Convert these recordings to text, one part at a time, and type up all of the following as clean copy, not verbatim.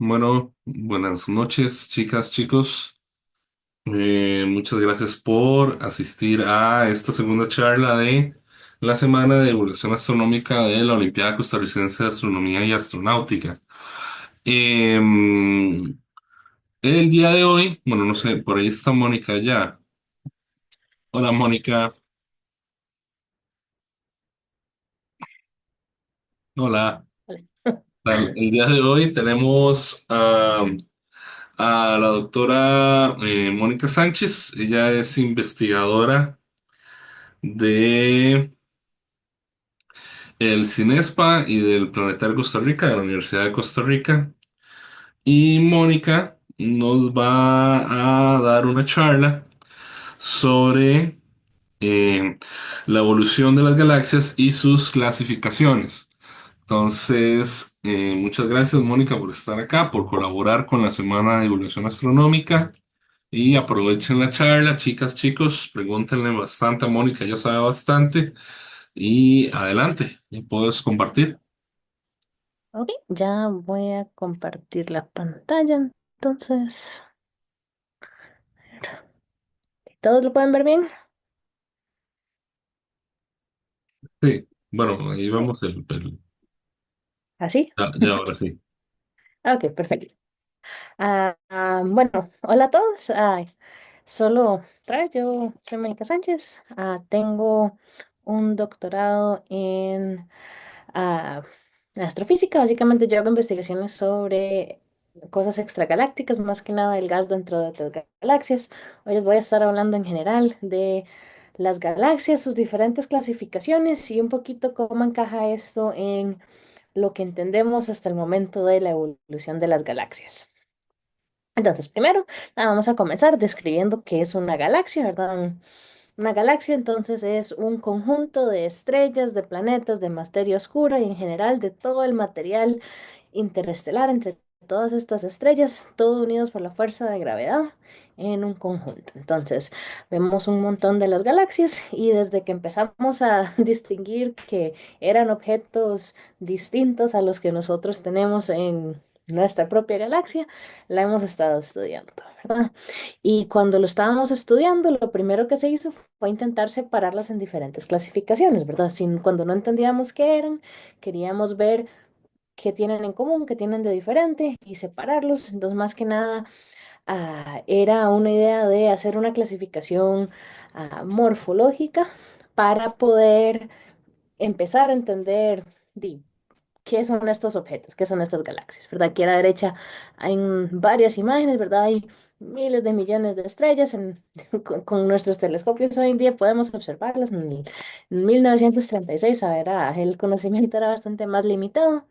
Bueno, buenas noches, chicas, chicos. Muchas gracias por asistir a esta segunda charla de la Semana de Divulgación Astronómica de la Olimpiada Costarricense de Astronomía y Astronáutica. El día de hoy, bueno, no sé, por ahí está Mónica ya. Hola, Mónica. Hola. Vale. El día de hoy tenemos a la doctora Mónica Sánchez. Ella es investigadora de el CINESPA y del Planetario Costa Rica, de la Universidad de Costa Rica. Y Mónica nos va a dar una charla sobre eh, la evolución de las galaxias y sus clasificaciones. Entonces, muchas gracias, Mónica, por estar acá, por colaborar con la Semana de Divulgación Astronómica. Y aprovechen la charla, chicas, chicos, pregúntenle bastante a Mónica, ya sabe bastante. Y adelante, ya puedes compartir. Ok, ya voy a compartir la pantalla. Entonces, ¿todos lo pueden ver bien? Sí, bueno, ahí Sí. vamos ¿Así? ya ahora sí. Ok, perfecto. Bueno, hola a todos. Solo otra vez, yo soy Mónica Sánchez. Tengo un doctorado en ah, astrofísica. Básicamente yo hago investigaciones sobre cosas extragalácticas, más que nada el gas dentro de las galaxias. Hoy les voy a estar hablando en general de las galaxias, sus diferentes clasificaciones y un poquito cómo encaja esto en lo que entendemos hasta el momento de la evolución de las galaxias. Entonces, primero, vamos a comenzar describiendo qué es una galaxia, ¿verdad? Una galaxia entonces es un conjunto de estrellas, de planetas, de materia oscura y en general de todo el material interestelar entre todas estas estrellas, todo unidos por la fuerza de gravedad en un conjunto. Entonces, vemos un montón de las galaxias y desde que empezamos a distinguir que eran objetos distintos a los que nosotros tenemos en nuestra propia galaxia, la hemos estado estudiando, ¿verdad? Y cuando lo estábamos estudiando, lo primero que se hizo fue intentar separarlas en diferentes clasificaciones, ¿verdad? Cuando no entendíamos qué eran, queríamos ver qué tienen en común, qué tienen de diferente y separarlos. Entonces, más que nada, era una idea de hacer una clasificación morfológica para poder empezar a entender qué son estos objetos, qué son estas galaxias, ¿verdad? Aquí a la derecha hay varias imágenes, ¿verdad? Hay miles de millones de estrellas con nuestros telescopios hoy en día podemos observarlas. En 1936, a ver, el conocimiento era bastante más limitado.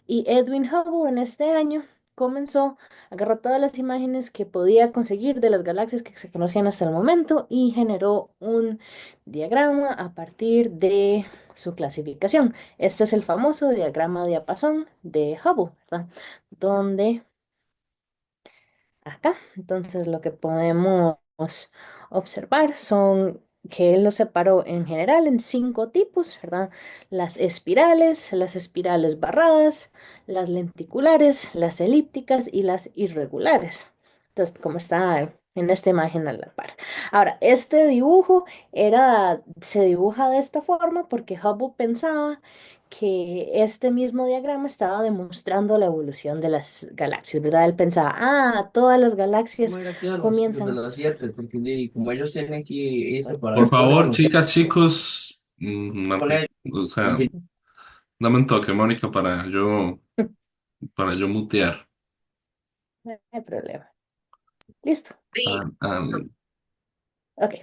Y Edwin Hubble en este año comenzó, agarró todas las imágenes que podía conseguir de las galaxias que se conocían hasta el momento y generó un diagrama a partir de su clasificación. Este es el famoso diagrama diapasón de Hubble, ¿verdad? Donde acá. Entonces, lo que podemos observar son que él los separó en general en cinco tipos, ¿verdad? Las espirales barradas, las lenticulares, las elípticas y las irregulares. Entonces, como está en esta imagen a la par. Ahora, este dibujo se dibuja de esta forma porque Hubble pensaba que este mismo diagrama estaba demostrando la evolución de las galaxias, ¿verdad? Él pensaba, todas las Vamos galaxias a ir aquí a desde comienzan. las 7 porque como ellos tienen que irse para Por afuera, favor, no sé, chicas, chicos, con ellos, o sea, tranquilo. dame un toque, Mónica, para yo mutear. No hay problema. Listo. Ah, ah, Ok.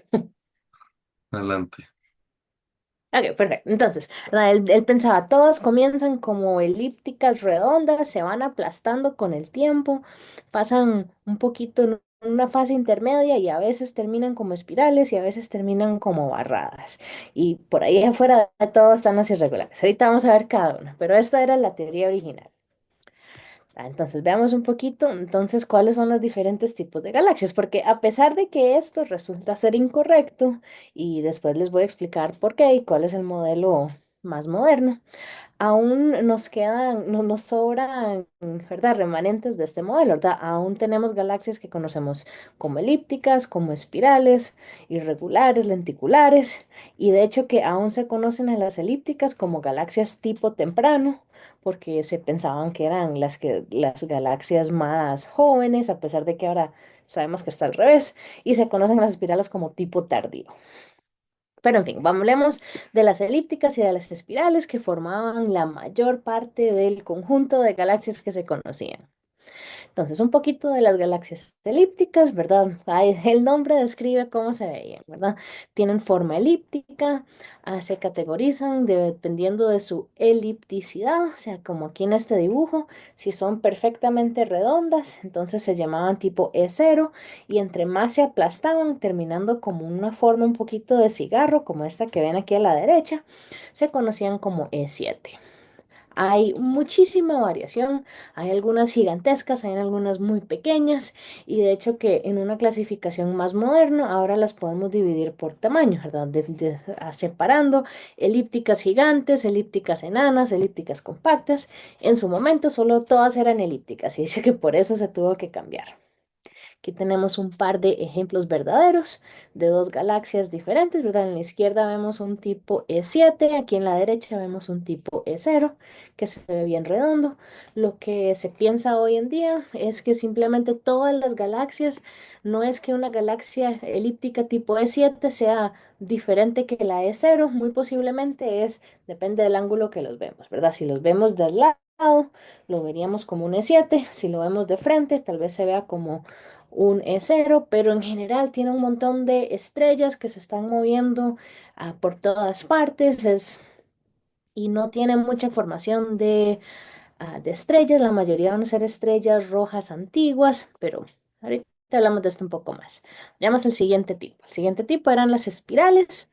adelante. Ok, perfecto. Entonces, ¿verdad? Él pensaba, todas comienzan como elípticas redondas, se van aplastando con el tiempo, pasan un poquito en una fase intermedia y a veces terminan como espirales y a veces terminan como barradas. Y por ahí afuera de todo están las irregulares. Ahorita vamos a ver cada una, pero esta era la teoría original. Entonces, veamos un poquito, entonces, cuáles son los diferentes tipos de galaxias, porque a pesar de que esto resulta ser incorrecto, y después les voy a explicar por qué y cuál es el modelo más moderno. Aún nos quedan, no nos sobran, ¿verdad? Remanentes de este modelo, ¿verdad? Aún tenemos galaxias que conocemos como elípticas, como espirales, irregulares, lenticulares, y de hecho que aún se conocen a las elípticas como galaxias tipo temprano, porque se pensaban que eran las galaxias más jóvenes, a pesar de que ahora sabemos que está al revés, y se conocen las espirales como tipo tardío. Pero en fin, hablemos de las elípticas y de las espirales que formaban la mayor parte del conjunto de galaxias que se conocían. Entonces, un poquito de las galaxias elípticas, ¿verdad? El nombre describe cómo se veían, ¿verdad? Tienen forma elíptica, se categorizan dependiendo de su elipticidad, o sea, como aquí en este dibujo, si son perfectamente redondas, entonces se llamaban tipo E0 y entre más se aplastaban, terminando como una forma un poquito de cigarro, como esta que ven aquí a la derecha, se conocían como E7. Hay muchísima variación, hay algunas gigantescas, hay algunas muy pequeñas y de hecho que en una clasificación más moderna ahora las podemos dividir por tamaño, ¿verdad? Separando elípticas gigantes, elípticas enanas, elípticas compactas. En su momento solo todas eran elípticas y dice que por eso se tuvo que cambiar. Aquí tenemos un par de ejemplos verdaderos de dos galaxias diferentes, ¿verdad? En la izquierda vemos un tipo E7, aquí en la derecha vemos un tipo E0, que se ve bien redondo. Lo que se piensa hoy en día es que simplemente todas las galaxias, no es que una galaxia elíptica tipo E7 sea diferente que la E0, muy posiblemente depende del ángulo que los vemos, ¿verdad? Si los vemos de lado, lo veríamos como un E7, si lo vemos de frente, tal vez se vea como un E0, pero en general tiene un montón de estrellas que se están moviendo por todas partes y no tiene mucha formación de estrellas. La mayoría van a ser estrellas rojas antiguas, pero ahorita hablamos de esto un poco más. Veamos el siguiente tipo. El siguiente tipo eran las espirales.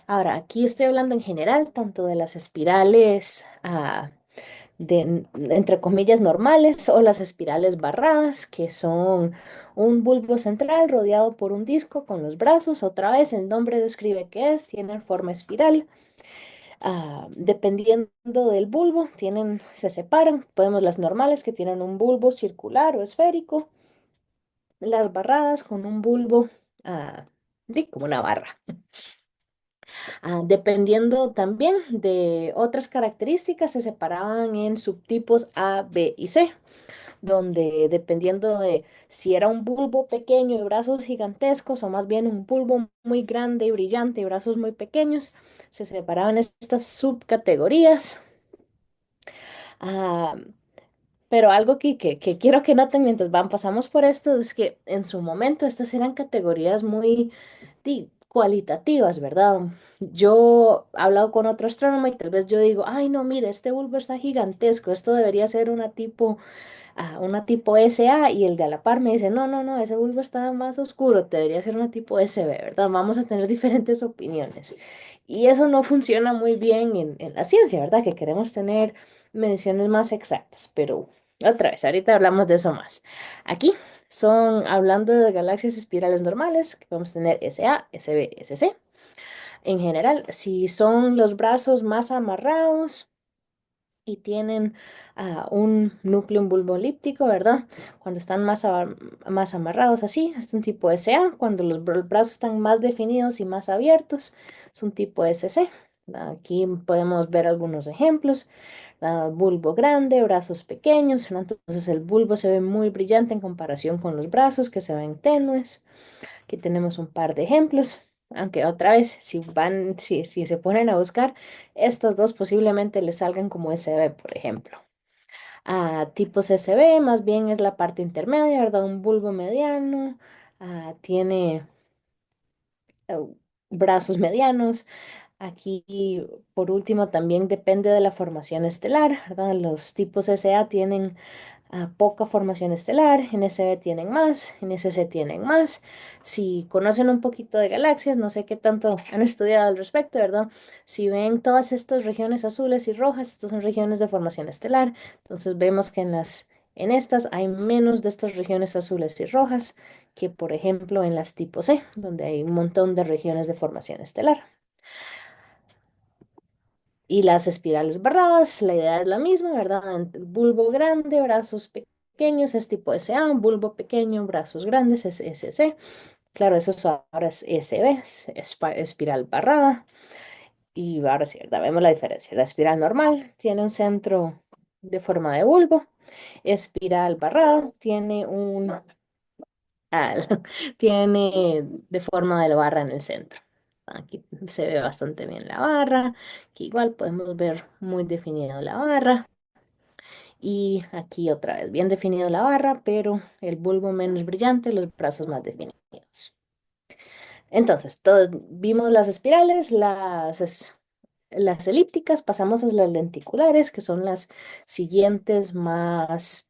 Ahora, aquí estoy hablando en general, tanto de las espirales entre comillas, normales o las espirales barradas, que son un bulbo central rodeado por un disco con los brazos. Otra vez, el nombre describe qué es, tienen forma espiral. Dependiendo del bulbo, se separan. Podemos las normales que tienen un bulbo circular o esférico, las barradas con un bulbo como una barra. Dependiendo también de otras características, se separaban en subtipos A, B y C, donde dependiendo de si era un bulbo pequeño y brazos gigantescos o más bien un bulbo muy grande y brillante y brazos muy pequeños, se separaban estas subcategorías. Ah, pero algo que quiero que noten mientras pasamos por esto es que en su momento estas eran categorías muy cualitativas, ¿verdad? Yo he hablado con otro astrónomo y tal vez yo digo, ay, no, mire, este bulbo está gigantesco, esto debería ser una tipo SA y el de a la par me dice, no, no, no, ese bulbo está más oscuro, debería ser una tipo SB, ¿verdad? Vamos a tener diferentes opiniones. Y eso no funciona muy bien en la ciencia, ¿verdad? Que queremos tener mediciones más exactas, pero otra vez, ahorita hablamos de eso más. Aquí hablando de galaxias espirales normales, que podemos tener SA, SB, SC. En general, si son los brazos más amarrados, y tienen un núcleo, un bulbo elíptico, ¿verdad? Cuando están más amarrados así, es un tipo SA. Cuando los brazos están más definidos y más abiertos, es un tipo SC. Aquí podemos ver algunos ejemplos. Bulbo grande, brazos pequeños, ¿no? Entonces el bulbo se ve muy brillante en comparación con los brazos que se ven tenues. Aquí tenemos un par de ejemplos, aunque otra vez, si se ponen a buscar, estos dos posiblemente les salgan como SB, por ejemplo. Tipos SB, más bien es la parte intermedia, ¿verdad? Un bulbo mediano, tiene eh, brazos medianos. Aquí, por último, también depende de la formación estelar, ¿verdad? Los tipos SA tienen poca formación estelar, en SB tienen más, en SC tienen más. Si conocen un poquito de galaxias, no sé qué tanto han estudiado al respecto, ¿verdad? Si ven todas estas regiones azules y rojas, estas son regiones de formación estelar. Entonces vemos que en estas hay menos de estas regiones azules y rojas que, por ejemplo, en las tipo C, donde hay un montón de regiones de formación estelar. Y las espirales barradas, la idea es la misma, ¿verdad? Bulbo grande, brazos pequeños es tipo SA, un bulbo pequeño, brazos grandes es SC. Claro, ahora es SB, espiral barrada. Y ahora sí, ¿verdad? Vemos la diferencia. La espiral normal tiene un centro de forma de bulbo. Espiral barrada tiene tiene de forma de barra en el centro. Aquí se ve bastante bien la barra. Aquí igual podemos ver muy definido la barra. Y aquí otra vez bien definido la barra, pero el bulbo menos brillante, los brazos más definidos. Entonces, todos vimos las espirales, las elípticas, pasamos a las lenticulares, que son las siguientes más,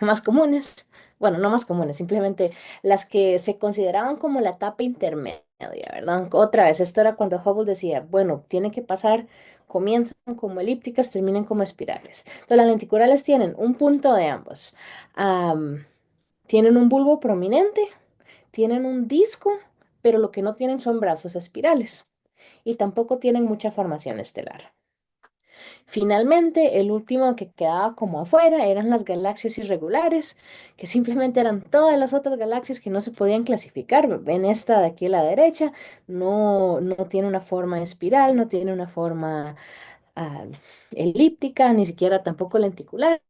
más comunes. Bueno, no más comunes, simplemente las que se consideraban como la etapa intermedia, ¿verdad? Otra vez, esto era cuando Hubble decía, bueno, tiene que pasar, comienzan como elípticas, terminan como espirales. Entonces, las lenticulares tienen un punto de ambos. Am, Tienen un bulbo prominente, tienen un disco, pero lo que no tienen son brazos espirales y tampoco tienen mucha formación estelar. Finalmente, el último que quedaba como afuera eran las galaxias irregulares, que simplemente eran todas las otras galaxias que no se podían clasificar. En esta de aquí a la derecha no tiene una forma espiral, no tiene una forma ah, elíptica, ni siquiera tampoco lenticular.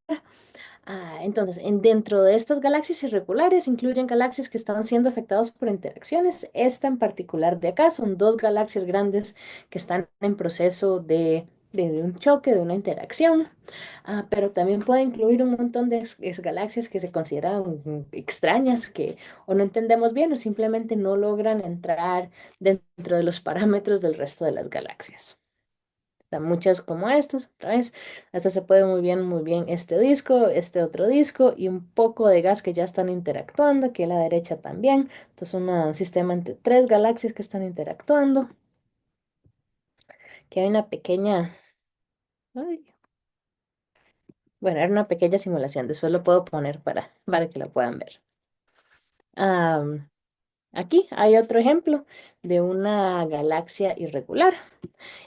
Entonces, dentro de estas galaxias irregulares incluyen galaxias que están siendo afectadas por interacciones. Esta en particular de acá son dos galaxias grandes que están en proceso de un choque, de una interacción. Pero también puede incluir un montón de galaxias que se consideran extrañas, que o no entendemos bien o simplemente no logran entrar dentro de los parámetros del resto de las galaxias. Muchas como estas, otra vez. Hasta se puede muy bien este disco, este otro disco y un poco de gas que ya están interactuando, aquí a la derecha también. Entonces, un sistema entre tres galaxias que están interactuando. Que hay una pequeña. Ay, bueno, era una pequeña simulación. Después lo puedo poner para que lo puedan ver. Am, Aquí hay otro ejemplo de una galaxia irregular.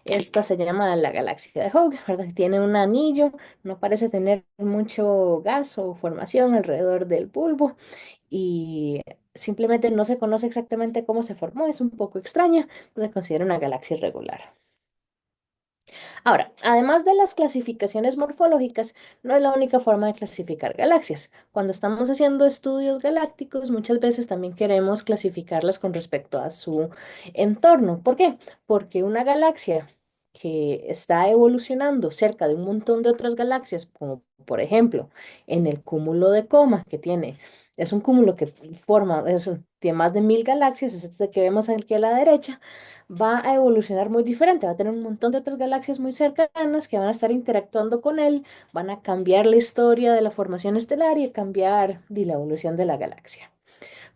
Esta se llama la galaxia de Hooke, ¿verdad? Tiene un anillo, no parece tener mucho gas o formación alrededor del bulbo y simplemente no se conoce exactamente cómo se formó, es un poco extraña, se considera una galaxia irregular. Ahora, además de las clasificaciones morfológicas, no es la única forma de clasificar galaxias. Cuando estamos haciendo estudios galácticos, muchas veces también queremos clasificarlas con respecto a su entorno. ¿Por qué? Porque una galaxia que está evolucionando cerca de un montón de otras galaxias, como por ejemplo en el cúmulo de Coma, es un cúmulo que tiene más de 1000 galaxias, es este que vemos aquí a la derecha, va a evolucionar muy diferente, va a tener un montón de otras galaxias muy cercanas que van a estar interactuando con él, van a cambiar la historia de la formación estelar y cambiar la evolución de la galaxia.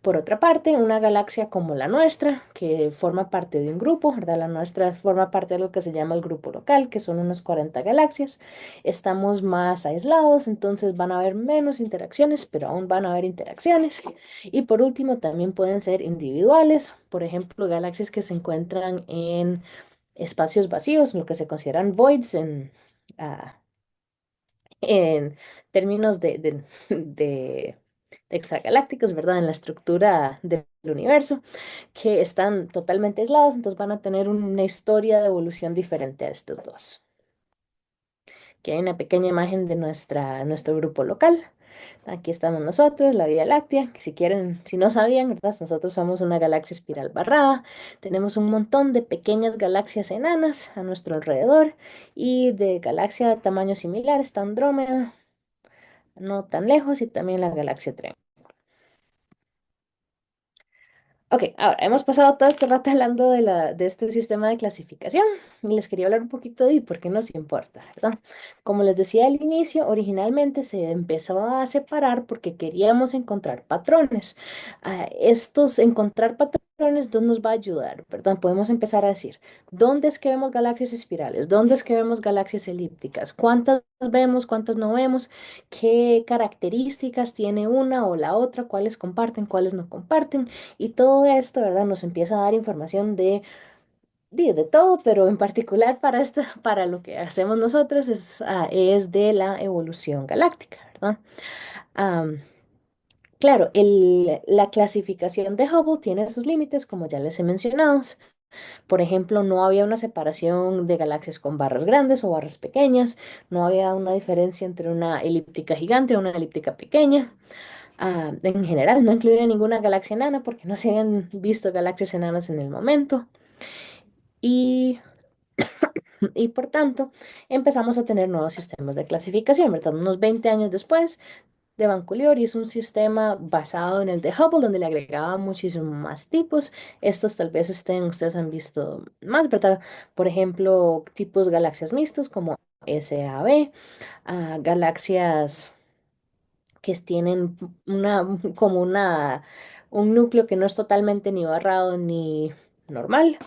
Por otra parte, una galaxia como la nuestra, que forma parte de un grupo, ¿verdad? La nuestra forma parte de lo que se llama el grupo local, que son unas 40 galaxias. Estamos más aislados, entonces van a haber menos interacciones, pero aún van a haber interacciones. Y por último, también pueden ser individuales, por ejemplo, galaxias que se encuentran en espacios vacíos, lo que se consideran voids ah, en términos de extragalácticos, ¿verdad? En la estructura del universo, que están totalmente aislados, entonces van a tener una historia de evolución diferente a estos dos. Aquí hay una pequeña imagen de nuestro grupo local. Aquí estamos nosotros, la Vía Láctea, que si quieren, si no sabían, ¿verdad? Nosotros somos una galaxia espiral barrada. Tenemos un montón de pequeñas galaxias enanas a nuestro alrededor y de galaxia de tamaño similar está Andrómeda, no tan lejos, y también la galaxia Tren. Ok, ahora hemos pasado todo este rato hablando de este sistema de clasificación y les quería hablar un poquito de por qué nos importa, ¿verdad? Como les decía al inicio, originalmente se empezó a separar porque queríamos encontrar patrones. Encontrar patrones nos va a ayudar, ¿verdad? Podemos empezar a decir, ¿dónde es que vemos galaxias espirales? ¿Dónde es que vemos galaxias elípticas? ¿Cuántas vemos? ¿Cuántas no vemos? ¿Qué características tiene una o la otra? ¿Cuáles comparten? ¿Cuáles no comparten? Y todo esto, ¿verdad? Nos empieza a dar información de de todo, pero en particular para para lo que hacemos nosotros es de la evolución galáctica, ¿verdad? Am, claro, la clasificación de Hubble tiene sus límites, como ya les he mencionado. Por ejemplo, no había una separación de galaxias con barras grandes o barras pequeñas, no había una diferencia entre una elíptica gigante o una elíptica pequeña. En general, no incluía ninguna galaxia enana porque no se habían visto galaxias enanas en el momento. Y, y por tanto, empezamos a tener nuevos sistemas de clasificación, ¿verdad? Unos 20 años después de Banculior, y es un sistema basado en el de Hubble, donde le agregaba muchísimos más tipos. Estos tal vez ustedes han visto más, ¿verdad? Por ejemplo, tipos galaxias mixtos como SAB, galaxias que tienen como un núcleo que no es totalmente ni barrado ni normal.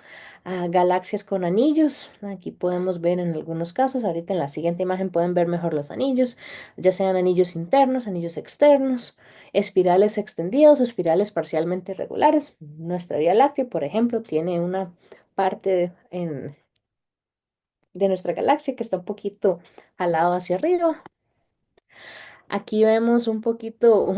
Galaxias con anillos. Aquí podemos ver en algunos casos, ahorita en la siguiente imagen pueden ver mejor los anillos, ya sean anillos internos, anillos externos, espirales extendidos o espirales parcialmente regulares. Nuestra Vía Láctea, por ejemplo, tiene una parte de nuestra galaxia que está un poquito jalado hacia arriba. Aquí vemos un poquito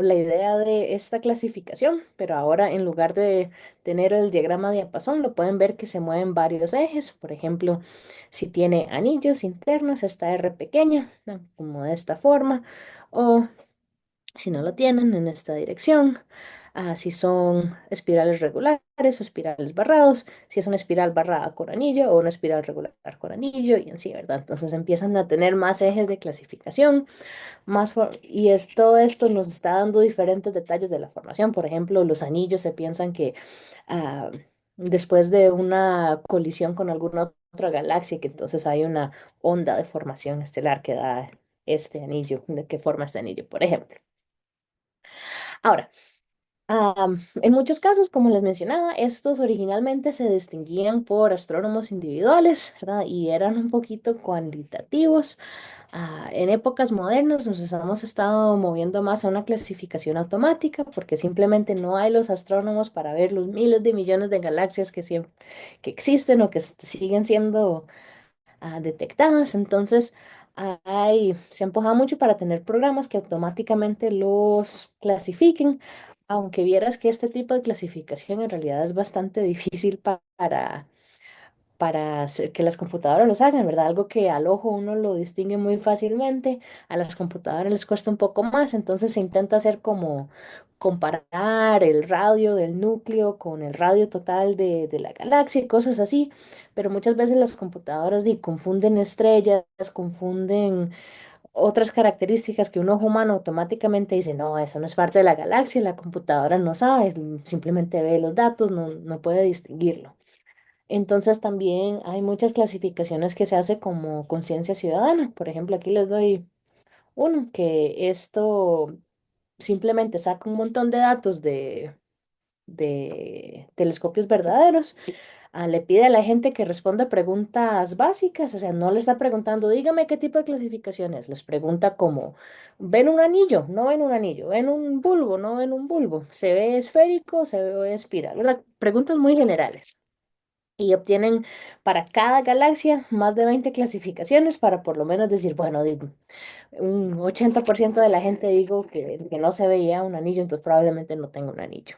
la idea de esta clasificación, pero ahora en lugar de tener el diagrama diapasón, lo pueden ver que se mueven varios ejes. Por ejemplo, si tiene anillos internos, esta R pequeña, ¿no? Como de esta forma, o si no lo tienen, en esta dirección. Si son espirales regulares o espirales barrados, si es una espiral barrada con anillo o una espiral regular con anillo, y así, ¿verdad? Entonces empiezan a tener más ejes de clasificación todo esto nos está dando diferentes detalles de la formación. Por ejemplo, los anillos se piensan que ah, después de una colisión con alguna otra galaxia, que entonces hay una onda de formación estelar que da este anillo, de que forma este anillo, por ejemplo. Ahora, en muchos casos, como les mencionaba, estos originalmente se distinguían por astrónomos individuales, ¿verdad? Y eran un poquito cuantitativos. En épocas modernas nos hemos estado moviendo más a una clasificación automática porque simplemente no hay los astrónomos para ver los miles de millones de galaxias que existen o que siguen siendo detectadas. Entonces, se ha empujado mucho para tener programas que automáticamente los clasifiquen, aunque vieras que este tipo de clasificación en realidad es bastante difícil para que las computadoras los hagan, ¿verdad? Algo que al ojo uno lo distingue muy fácilmente, a las computadoras les cuesta un poco más, entonces se intenta hacer como comparar el radio del núcleo con el radio total de la galaxia y cosas así, pero muchas veces las computadoras confunden estrellas, confunden otras características que un ojo humano automáticamente dice, no, eso no es parte de la galaxia, la computadora no sabe, simplemente ve los datos, no puede distinguirlo. Entonces también hay muchas clasificaciones que se hace como conciencia ciudadana. Por ejemplo, aquí les doy uno, que esto simplemente saca un montón de datos de telescopios verdaderos. Le pide a la gente que responda preguntas básicas, o sea, no le está preguntando, dígame qué tipo de clasificación es, les pregunta como, ¿ven un anillo? ¿No ven un anillo? ¿Ven un bulbo? ¿No ven un bulbo? ¿Se ve esférico? ¿Se ve espiral? ¿Verdad? Preguntas muy generales y obtienen para cada galaxia más de 20 clasificaciones para por lo menos decir, bueno, un 80% de la gente digo que no se veía un anillo, entonces probablemente no tengo un anillo.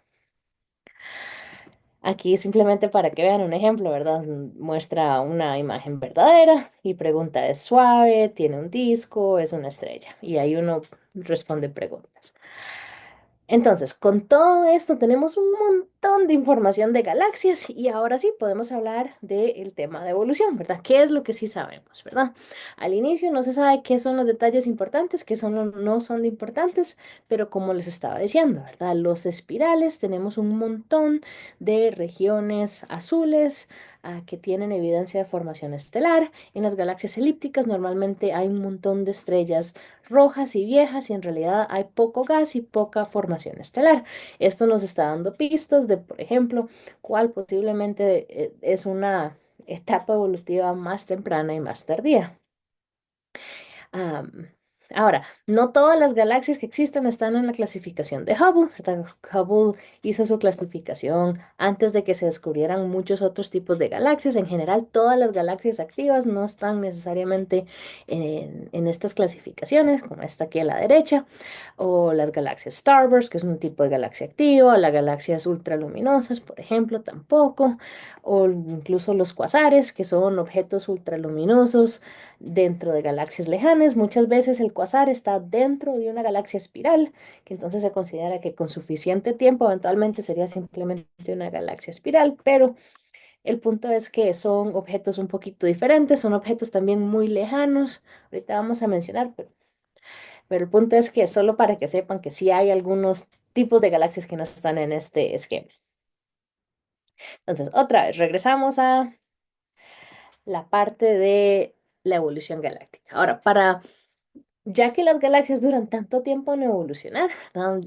Aquí simplemente para que vean un ejemplo, ¿verdad? Muestra una imagen verdadera y pregunta, ¿es suave? ¿Tiene un disco? ¿Es una estrella? Y ahí uno responde preguntas. Entonces, con todo esto tenemos un montón de información de galaxias y ahora sí podemos hablar del tema de evolución, ¿verdad? ¿Qué es lo que sí sabemos, verdad? Al inicio no se sabe qué son los detalles importantes, qué son no son importantes, pero como les estaba diciendo, ¿verdad? Los espirales tenemos un montón de regiones azules que tienen evidencia de formación estelar. En las galaxias elípticas normalmente hay un montón de estrellas rojas y viejas y en realidad hay poco gas y poca formación estelar. Esto nos está dando pistas de, por ejemplo, cuál posiblemente es una etapa evolutiva más temprana y más tardía. Ahora, no todas las galaxias que existen están en la clasificación de Hubble, ¿verdad? Hubble hizo su clasificación antes de que se descubrieran muchos otros tipos de galaxias. En general, todas las galaxias activas no están necesariamente en estas clasificaciones, como esta aquí a la derecha, o las galaxias Starburst, que es un tipo de galaxia activa, o las galaxias ultraluminosas, por ejemplo, tampoco, o incluso los cuasares, que son objetos ultraluminosos dentro de galaxias lejanas. Muchas veces el cuasar está dentro de una galaxia espiral, que entonces se considera que con suficiente tiempo eventualmente sería simplemente una galaxia espiral, pero el punto es que son objetos un poquito diferentes, son objetos también muy lejanos. Ahorita vamos a mencionar, pero el punto es que solo para que sepan que sí hay algunos tipos de galaxias que no están en este esquema. Entonces, otra vez, regresamos a la parte de la evolución galáctica. Ahora, ya que las galaxias duran tanto tiempo en evolucionar, ¿no?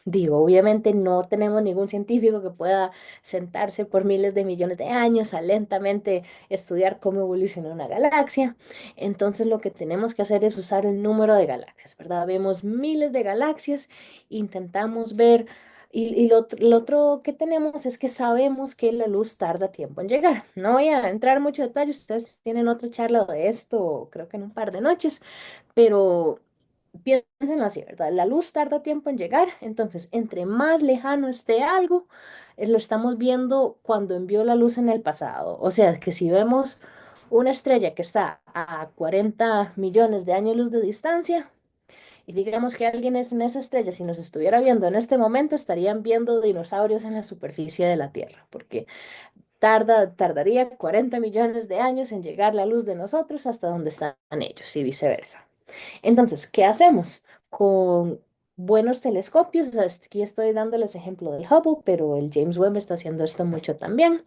Digo, obviamente no tenemos ningún científico que pueda sentarse por miles de millones de años a lentamente estudiar cómo evoluciona una galaxia. Entonces lo que tenemos que hacer es usar el número de galaxias, ¿verdad? Vemos miles de galaxias, intentamos ver, y lo otro que tenemos es que sabemos que la luz tarda tiempo en llegar. No voy a entrar en mucho detalle, ustedes tienen otra charla de esto, creo que en un par de noches, pero piénsenlo así, ¿verdad? La luz tarda tiempo en llegar, entonces entre más lejano esté algo, lo estamos viendo cuando envió la luz en el pasado. O sea, que si vemos una estrella que está a 40 millones de años luz de distancia, y digamos que alguien es en esa estrella, si nos estuviera viendo en este momento, estarían viendo dinosaurios en la superficie de la Tierra, porque tardaría 40 millones de años en llegar la luz de nosotros hasta donde están ellos y viceversa. Entonces, ¿qué hacemos? Con buenos telescopios, o sea, aquí estoy dándoles ejemplo del Hubble, pero el James Webb está haciendo esto mucho también.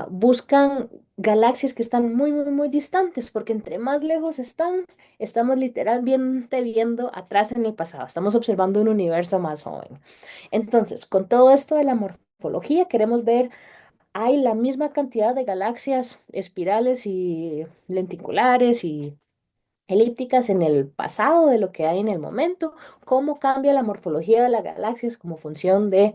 Buscan galaxias que están muy, muy, muy distantes, porque entre más lejos están, estamos literalmente viendo atrás en el pasado, estamos observando un universo más joven. Entonces, con todo esto de la morfología, queremos ver, hay la misma cantidad de galaxias espirales y lenticulares y elípticas en el pasado de lo que hay en el momento, cómo cambia la morfología de las galaxias como función de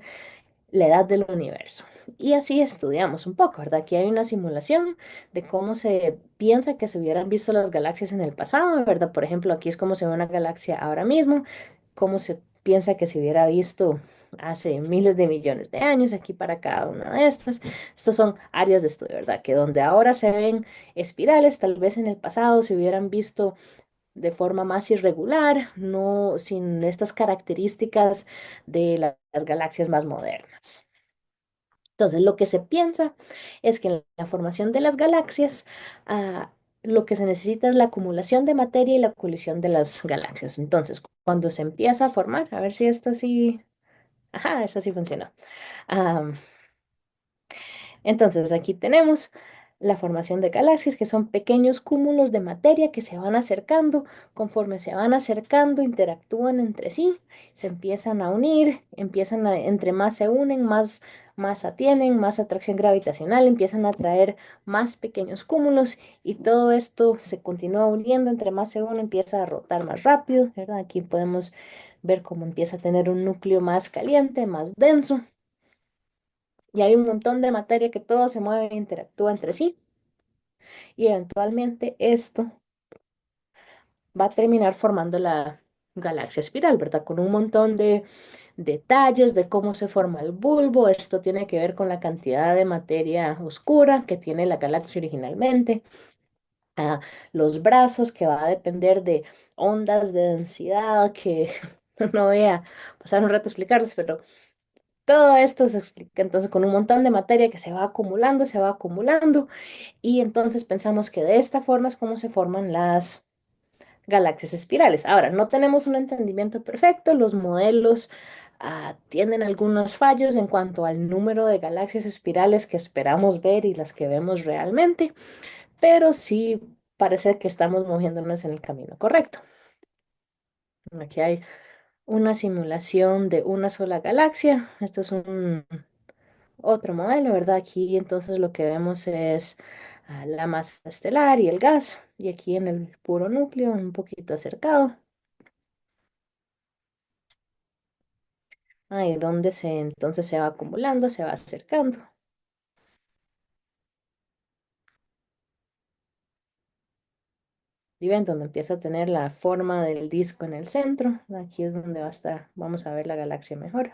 la edad del universo. Y así estudiamos un poco, ¿verdad? Aquí hay una simulación de cómo se piensa que se hubieran visto las galaxias en el pasado, ¿verdad? Por ejemplo, aquí es como se ve una galaxia ahora mismo, cómo se piensa que se hubiera visto hace miles de millones de años, aquí para cada una de estas. Estas son áreas de estudio, ¿verdad? Que donde ahora se ven espirales, tal vez en el pasado se hubieran visto de forma más irregular, no sin estas características de las galaxias más modernas. Entonces, lo que se piensa es que en la formación de las galaxias, ah, lo que se necesita es la acumulación de materia y la colisión de las galaxias. Entonces, cuando se empieza a formar, a ver si esta sí, ajá, esta sí funciona. Entonces, aquí tenemos la formación de galaxias, que son pequeños cúmulos de materia que se van acercando. Conforme se van acercando, interactúan entre sí, se empiezan a unir, entre más se unen, más masa tienen, más atracción gravitacional, empiezan a atraer más pequeños cúmulos y todo esto se continúa uniendo, entre más se une, empieza a rotar más rápido, ¿verdad? Aquí podemos ver cómo empieza a tener un núcleo más caliente, más denso. Y hay un montón de materia que todo se mueve e interactúa entre sí. Y eventualmente esto va a terminar formando la galaxia espiral, ¿verdad? Con un montón de detalles de cómo se forma el bulbo. Esto tiene que ver con la cantidad de materia oscura que tiene la galaxia originalmente. Ah, los brazos, que va a depender de ondas de densidad que no voy a pasar un rato a explicarles, pero todo esto se explica entonces con un montón de materia que se va acumulando, y entonces pensamos que de esta forma es como se forman las galaxias espirales. Ahora, no tenemos un entendimiento perfecto, los modelos tienen algunos fallos en cuanto al número de galaxias espirales que esperamos ver y las que vemos realmente, pero sí parece que estamos moviéndonos en el camino correcto. Aquí hay una simulación de una sola galaxia. Esto es un otro modelo, ¿verdad? Aquí entonces lo que vemos es la masa estelar y el gas. Y aquí en el puro núcleo, un poquito acercado. Ahí donde entonces se va acumulando, se va acercando. Y ven donde empieza a tener la forma del disco en el centro. Aquí es donde va a estar, vamos a ver la galaxia mejor.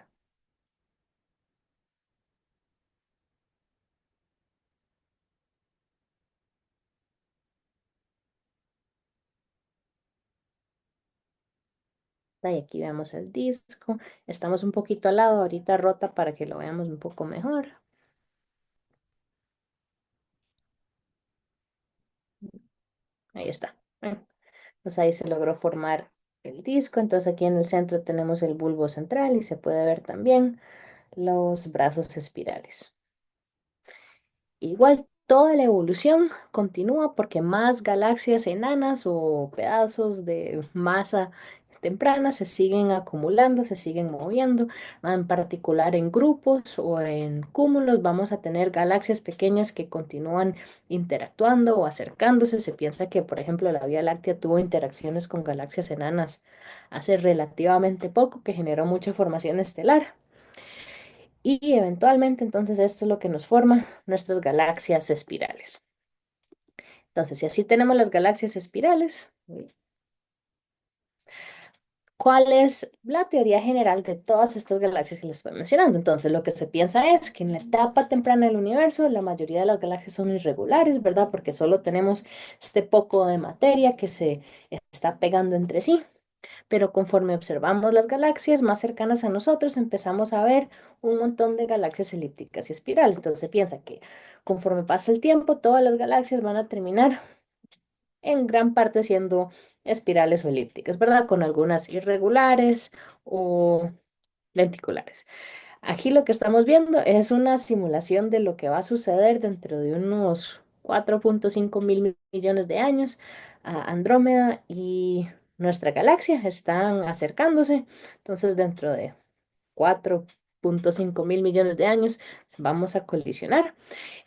Y aquí vemos el disco. Estamos un poquito al lado, ahorita rota para que lo veamos un poco mejor. Ahí está. Pues ahí se logró formar el disco. Entonces aquí en el centro tenemos el bulbo central y se puede ver también los brazos espirales. Igual toda la evolución continúa porque más galaxias enanas o pedazos de masa temprana se siguen acumulando, se siguen moviendo, en particular en grupos o en cúmulos vamos a tener galaxias pequeñas que continúan interactuando o acercándose. Se piensa que, por ejemplo, la Vía Láctea tuvo interacciones con galaxias enanas hace relativamente poco, que generó mucha formación estelar. Y eventualmente, entonces, esto es lo que nos forma nuestras galaxias espirales. Entonces, si así tenemos las galaxias espirales, ¿cuál es la teoría general de todas estas galaxias que les estoy mencionando? Entonces, lo que se piensa es que en la etapa temprana del universo, la mayoría de las galaxias son irregulares, ¿verdad? Porque solo tenemos este poco de materia que se está pegando entre sí. Pero conforme observamos las galaxias más cercanas a nosotros, empezamos a ver un montón de galaxias elípticas y espirales. Entonces se piensa que conforme pasa el tiempo, todas las galaxias van a terminar en gran parte siendo espirales o elípticas, ¿verdad? Con algunas irregulares o lenticulares. Aquí lo que estamos viendo es una simulación de lo que va a suceder dentro de unos 4,5 mil millones de años. Andrómeda y nuestra galaxia están acercándose. Entonces, dentro de 4,5 mil millones de años vamos a colisionar.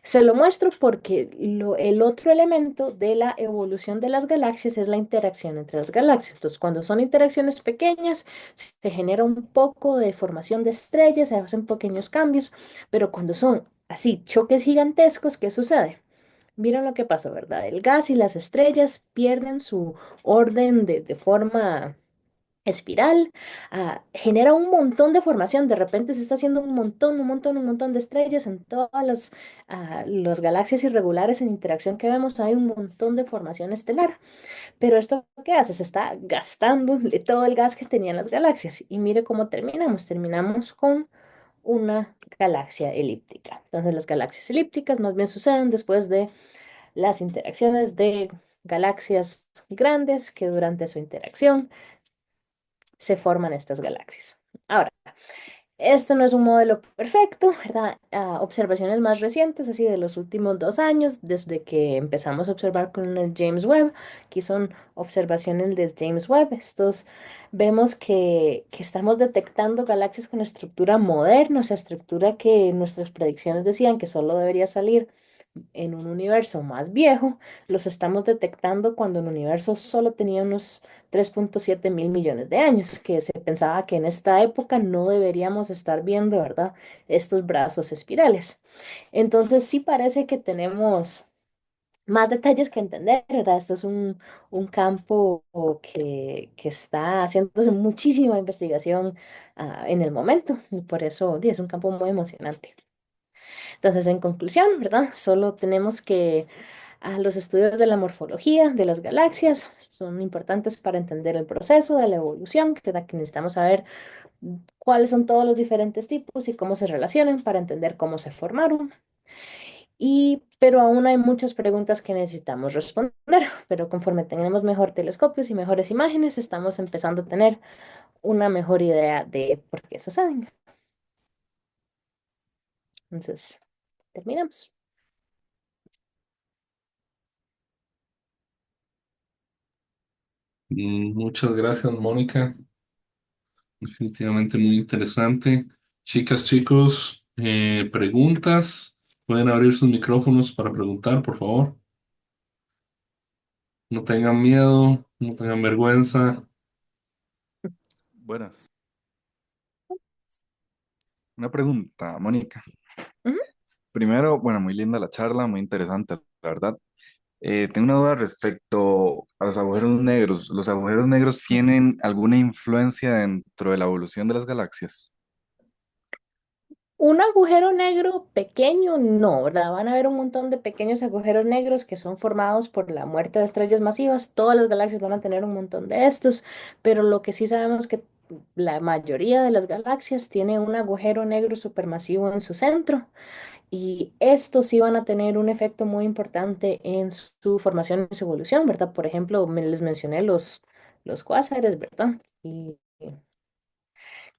Se lo muestro porque el otro elemento de la evolución de las galaxias es la interacción entre las galaxias. Entonces, cuando son interacciones pequeñas, se genera un poco de formación de estrellas, se hacen pequeños cambios, pero cuando son así choques gigantescos, ¿qué sucede? Miren lo que pasó, ¿verdad? El gas y las estrellas pierden su orden de forma espiral, genera un montón de formación. De repente se está haciendo un montón de estrellas en todas las galaxias irregulares en interacción que vemos. Hay un montón de formación estelar. Pero esto, ¿qué hace? Se está gastando todo el gas que tenían las galaxias. Y mire cómo terminamos. Terminamos con una galaxia elíptica. Entonces, las galaxias elípticas más bien suceden después de las interacciones de galaxias grandes que durante su interacción se forman estas galaxias. Ahora, esto no es un modelo perfecto, ¿verdad? Observaciones más recientes, así de los últimos 2 años, desde que empezamos a observar con el James Webb, aquí son observaciones de James Webb, vemos que estamos detectando galaxias con estructura moderna, o sea, estructura que nuestras predicciones decían que solo debería salir en un universo más viejo, los estamos detectando cuando el universo solo tenía unos 3,7 mil millones de años, que se pensaba que en esta época no deberíamos estar viendo, ¿verdad? Estos brazos espirales. Entonces sí parece que tenemos más detalles que entender, ¿verdad? Esto es un campo que está haciéndose muchísima investigación en el momento y por eso es un campo muy emocionante. Entonces, en conclusión, ¿verdad? Solo tenemos que los estudios de la morfología de las galaxias son importantes para entender el proceso de la evolución, ¿verdad? Que necesitamos saber cuáles son todos los diferentes tipos y cómo se relacionan para entender cómo se formaron. Pero aún hay muchas preguntas que necesitamos responder, pero conforme tenemos mejor telescopios y mejores imágenes, estamos empezando a tener una mejor idea de por qué suceden. Entonces, terminamos. Muchas gracias, Mónica. Definitivamente muy interesante. Chicas, chicos, preguntas. Pueden abrir sus micrófonos para preguntar, por favor. No tengan miedo, no tengan vergüenza. Buenas. Una pregunta, Mónica. Ujú. Primero, bueno, muy linda la charla, muy interesante, la verdad. Tengo una duda respecto a los agujeros negros. ¿Los agujeros negros tienen alguna influencia dentro de la evolución de las galaxias? Un agujero negro pequeño, no, ¿verdad? Van a haber un montón de pequeños agujeros negros que son formados por la muerte de estrellas masivas. Todas las galaxias van a tener un montón de estos, pero lo que sí sabemos que la mayoría de las galaxias tiene un agujero negro supermasivo en su centro y estos sí van a tener un efecto muy importante en su formación y su evolución, ¿verdad? Por ejemplo, les mencioné los cuásares, ¿verdad? Y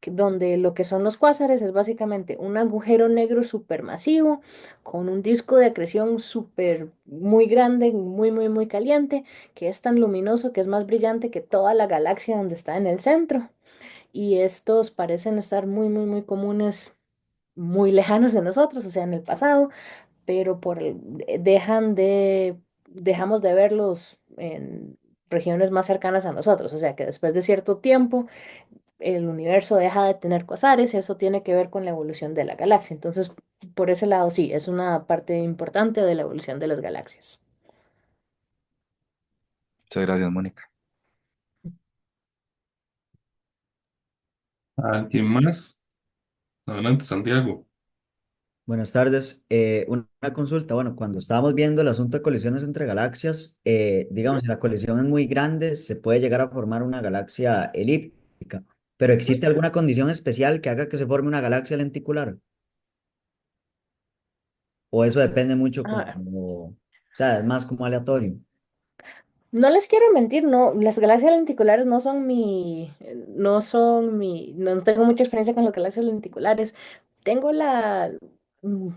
donde lo que son los cuásares es básicamente un agujero negro supermasivo con un disco de acreción súper muy grande, muy, muy, muy caliente, que es tan luminoso que es más brillante que toda la galaxia donde está en el centro. Y estos parecen estar muy, muy, muy comunes, muy lejanos de nosotros, o sea, en el pasado, pero dejamos de verlos en regiones más cercanas a nosotros, o sea que después de cierto tiempo el universo deja de tener cuasares y eso tiene que ver con la evolución de la galaxia. Entonces, por ese lado, sí, es una parte importante de la evolución de las galaxias. Muchas gracias, Mónica. ¿Alguien más? Adelante, Santiago. Buenas tardes. Una consulta. Bueno, cuando estábamos viendo el asunto de colisiones entre galaxias, digamos, si la colisión es muy grande, se puede llegar a formar una galaxia elíptica. Pero ¿existe alguna condición especial que haga que se forme una galaxia lenticular? ¿O eso depende mucho Ah, o sea, es más como aleatorio? no les quiero mentir, no, las galaxias lenticulares no tengo mucha experiencia con las galaxias lenticulares. Tengo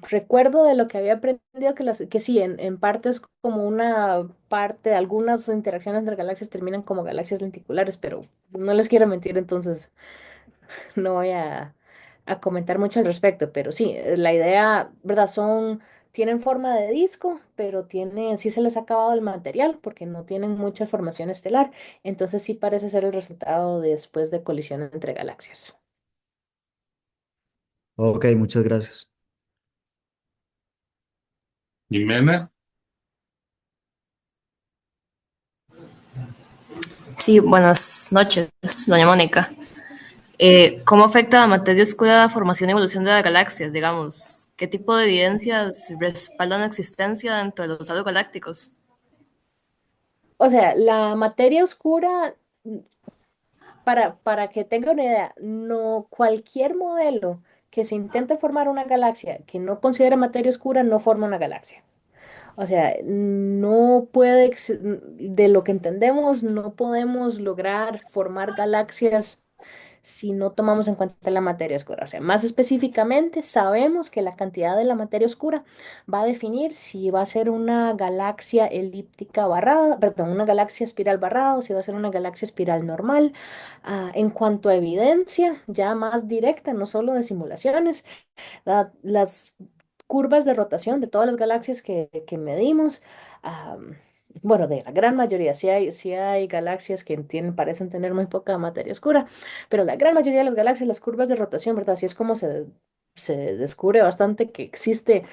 recuerdo de lo que había aprendido que sí, en parte es como una parte, algunas interacciones entre galaxias terminan como galaxias lenticulares, pero no les quiero mentir, entonces no voy a comentar mucho al respecto, pero sí, la idea, ¿verdad? Tienen forma de disco, pero sí se les ha acabado el material porque no tienen mucha formación estelar, entonces sí parece ser el resultado después de colisión entre galaxias. Ok, muchas gracias. Jimena. Sí, buenas noches, doña Mónica. ¿Cómo afecta la materia oscura la formación y evolución de las galaxias? Digamos, ¿qué tipo de evidencias respaldan la existencia dentro de los halos galácticos? O sea, la materia oscura, para que tenga una idea, no cualquier modelo que se intente formar una galaxia que no considere materia oscura no forma una galaxia. O sea, de lo que entendemos, no podemos lograr formar galaxias si no tomamos en cuenta la materia oscura. O sea, más específicamente, sabemos que la cantidad de la materia oscura va a definir si va a ser una galaxia elíptica barrada, perdón, una galaxia espiral barrada o si va a ser una galaxia espiral normal. En cuanto a evidencia, ya más directa, no solo de simulaciones, las curvas de rotación de todas las galaxias que medimos, am, bueno, de la gran mayoría, sí hay galaxias que parecen tener muy poca materia oscura, pero la gran mayoría de las galaxias, las curvas de rotación, ¿verdad? Así es como se descubre bastante que existe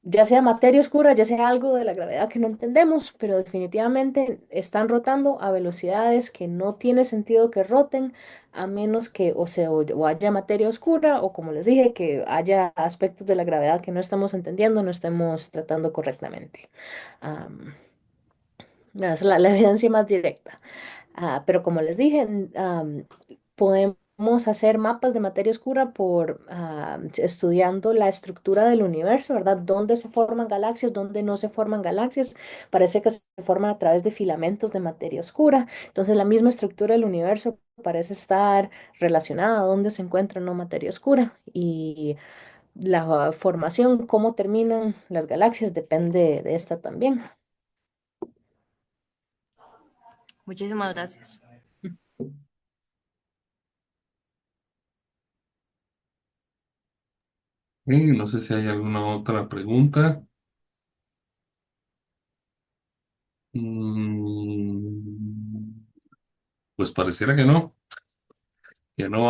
ya sea materia oscura, ya sea algo de la gravedad que no entendemos, pero definitivamente están rotando a velocidades que no tiene sentido que roten, a menos que o haya materia oscura o como les dije, que haya aspectos de la gravedad que no estamos entendiendo, no estemos tratando correctamente. Am, esa es la evidencia más directa. Pero como les dije, podemos hacer mapas de materia oscura estudiando la estructura del universo, ¿verdad? Dónde se forman galaxias, dónde no se forman galaxias. Parece que se forman a través de filamentos de materia oscura. Entonces, la misma estructura del universo parece estar relacionada a dónde se encuentra no materia oscura. Y la formación, cómo terminan las galaxias, depende de esta también. Muchísimas gracias. No sé si hay alguna otra pregunta. Pues pareciera que no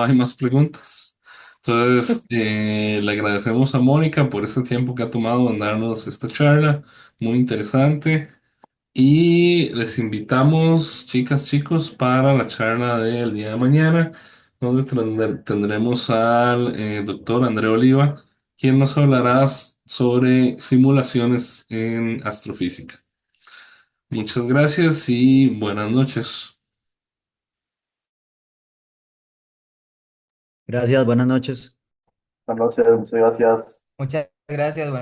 hay más preguntas. Entonces, le agradecemos a Mónica por este tiempo que ha tomado en darnos esta charla, muy interesante. Y les invitamos, chicas, chicos, para la charla del día de mañana, donde tendremos al doctor André Oliva, quien nos hablará sobre simulaciones en astrofísica. Muchas gracias y buenas noches. Gracias, buenas noches. Buenas noches, muchas gracias. Muchas gracias, buenas